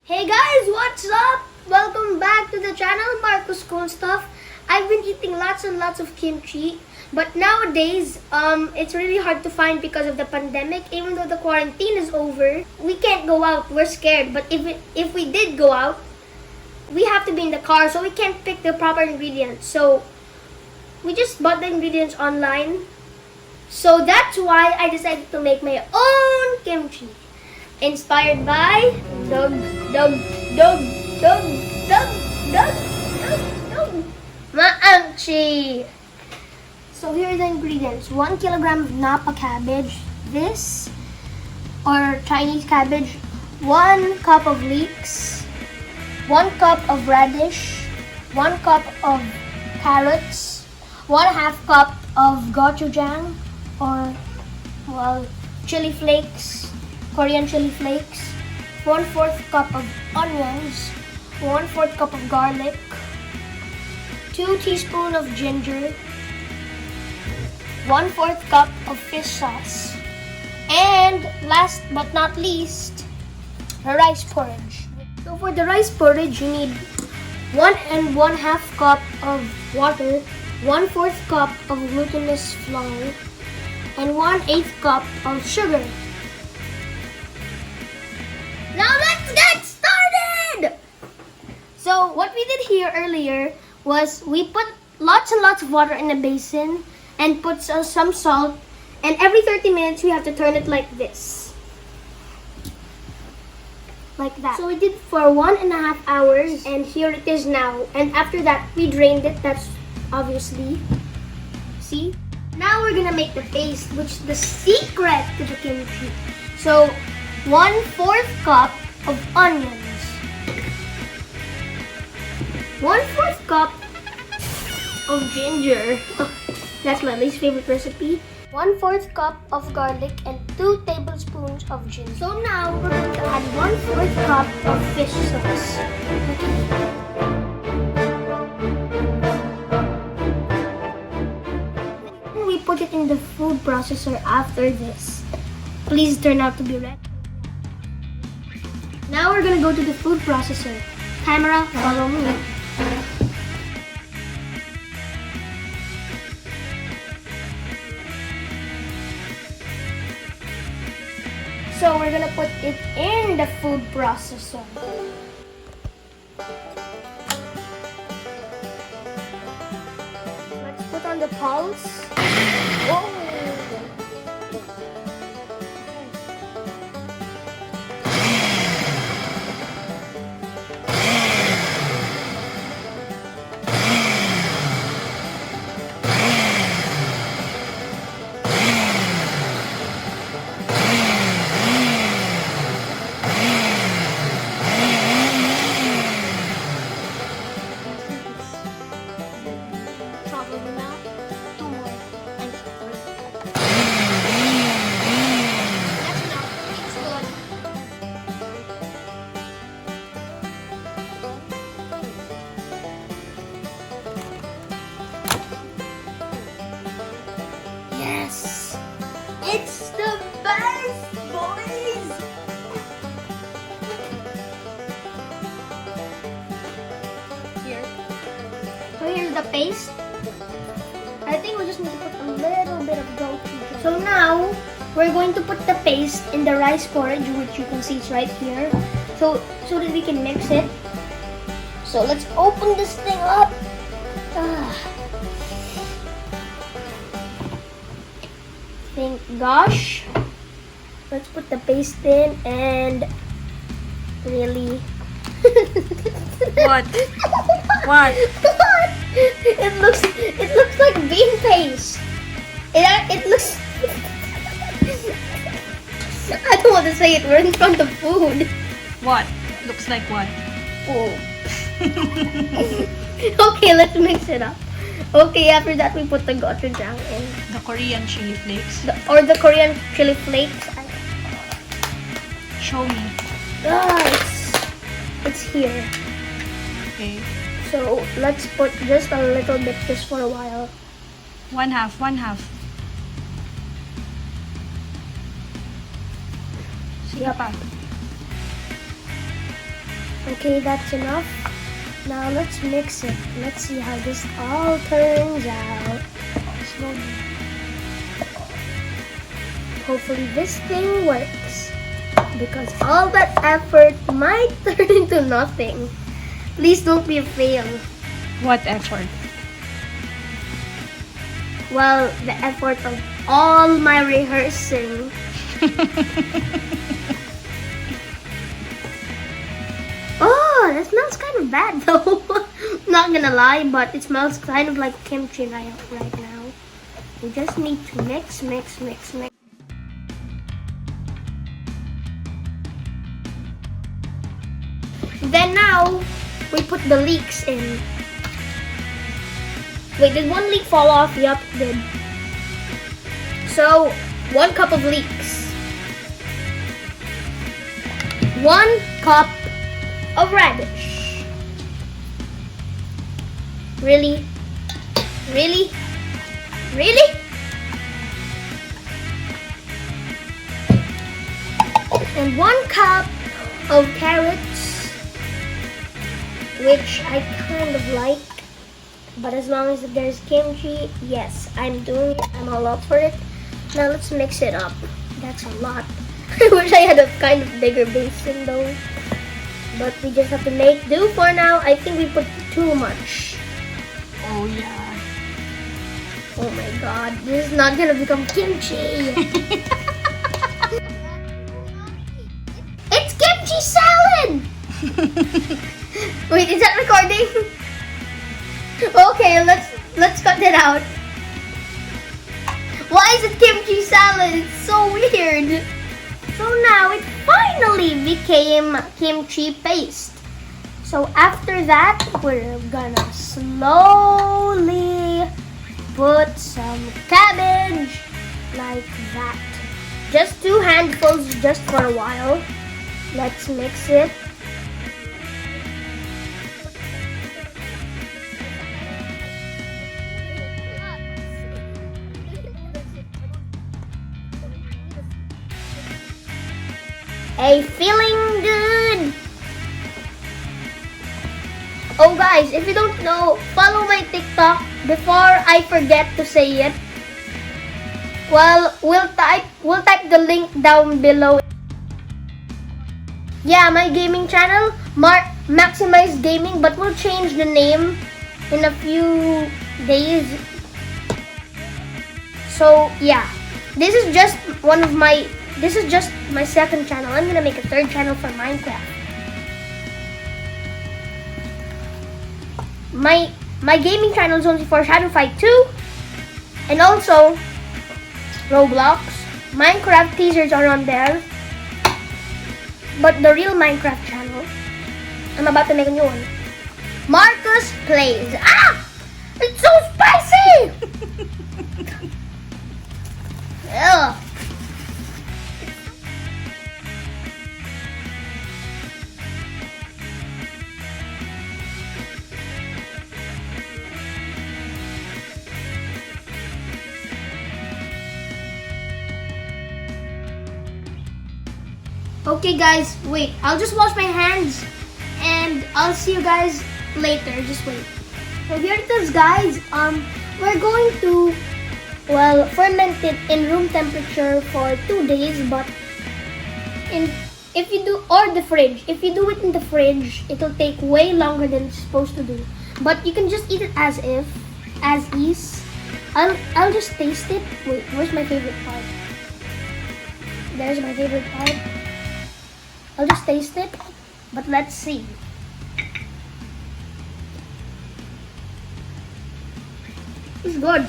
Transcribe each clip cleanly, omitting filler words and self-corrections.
Hey guys, what's up? Welcome back to the channel, Marcus Cool Stuff. I've been eating lots and lots of kimchi, but nowadays, it's really hard to find because of the pandemic. Even though the quarantine is over, we can't go out. We're scared. But if we did go out, we have to be in the car, so we can't pick the proper ingredients. So we just bought the ingredients online. So that's why I decided to make my own kimchi. Inspired by Maangchi. So here are the ingredients. 1 kilogram of napa cabbage, this or Chinese cabbage, 1 cup of leeks, 1 cup of radish, 1 cup of carrots, 1/2 cup of gochujang or chili flakes, Korean chili flakes, 1/4 cup of onions, 1/4 cup of garlic, 2 teaspoons of ginger, 1/4 cup of fish sauce, and last but not least, the rice porridge. So for the rice porridge, you need 1 1/2 cup of water, 1/4 cup of glutinous flour, and 1/8 cup of sugar. Now let's get started! So what we did here earlier was we put lots and lots of water in a basin and put some salt, and every 30 minutes we have to turn it like this. Like that. So we did for 1.5 hours, and here it is now. And after that we drained it, that's obviously. See? Now we're gonna make the paste, which is the secret to the kimchi. So 1/4 cup of onions, 1/4 cup of ginger, that's my least favorite recipe, 1/4 cup of garlic, and 2 tablespoons of ginger. So now we're going to add 1/4 cup of fish sauce. We put it in the food processor after this. Please turn out to be red. Now we're gonna go to the food processor. Camera, follow me. So we're gonna put it in the food processor. Let's put on the pulse. Oh. Yes! It's the best, boys! Here. So here's the paste. I think we just need to put a little bit of gochujang. So now, we're going to put the paste in the rice porridge, which you can see is right here. So that we can mix it. So let's open this thing up. Thank gosh. Let's put the paste in and really. What? What? It looks like bean paste. It looks. I don't want to say it. We're in front of food. What? Looks like what? Oh. Okay, let's mix it up. Okay, after that we put the gochujang in. The Korean chili flakes. The Korean chili flakes. Show me. It's here. Okay. So let's put just a little bit, just for a while. 1/2. Sige pa. Okay, that's enough. Now let's mix it. Let's see how this all turns out. Slowly. Hopefully this thing works. Because all that effort might turn into nothing. Please don't be a fail. What effort? Well, the effort of all my rehearsing. Oh, that smells kind of bad though. Not gonna lie, but it smells kind of like kimchi right now. We just need to mix. Then now, we put the leeks in. Wait, did one leek fall off? Yup, it did. So, 1 cup of leeks. 1 cup of radish. Really? Really? Really? And 1 cup of carrots, which I kind of like. But as long as there's kimchi, yes, I'm doing it. I'm all up for it. Now let's mix it up. That's a lot. I wish I had a kind of bigger basin though. But we just have to make do for now. I think we put too much. Oh yeah. Oh my god, this is not gonna become kimchi. It's kimchi salad! Wait, is that recording? Okay, let's cut it out. Why is it kimchi salad? It's so weird. So now it finally became kimchi paste. So after that, we're gonna slowly put some cabbage like that. Just 2 handfuls just for a while. Let's mix it. Hey, feeling good. Oh guys, if you don't know, follow my TikTok before I forget to say it. Well, we'll type the link down below. Yeah, my gaming channel, Maximize Gaming, but we'll change the name in a few days. So yeah, this is just my second channel. I'm gonna make a 3rd channel for Minecraft. My gaming channel is only for Shadow Fight 2 and also Roblox. Minecraft teasers are on there. But the real Minecraft channel, I'm about to make a new one. Marcus Plays. Ah! It's so spicy! Ugh. Okay guys, wait. I'll just wash my hands and I'll see you guys later. Just wait. So here it is guys. We're going to, well, ferment it in room temperature for 2 days, but if you do it in the fridge, it'll take way longer than it's supposed to do. But you can just eat it as is. I'll just taste it. Wait, where's my favorite part? There's my favorite part. I'll just taste it, but let's see. It's good.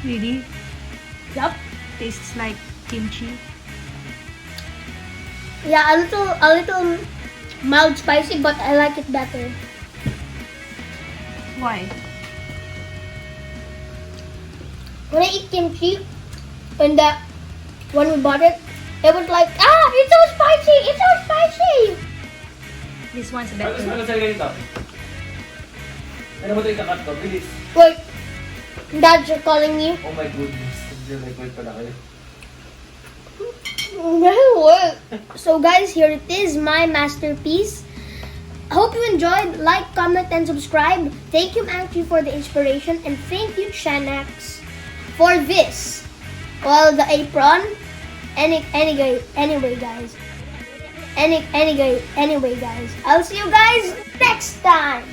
Really? Yup. Tastes like kimchi. Yeah, a little mild spicy, but I like it better. Why? When I eat kimchi, when we bought it, it was like, it's so spicy! It's so spicy! This one's Marcus, better. ano sa ganito? Ano mo ito ikakat ko? Bilis. Wait, Dad, you're calling me? Oh my goodness. Nag-record pala kayo. So guys, here it is, my masterpiece. I hope you enjoyed. Like, comment, and subscribe. Thank you, Maangchi, for the inspiration, and thank you, Shanax, for this. Well, the apron. Anyway, guys. Anyway, guys. I'll see you guys next time.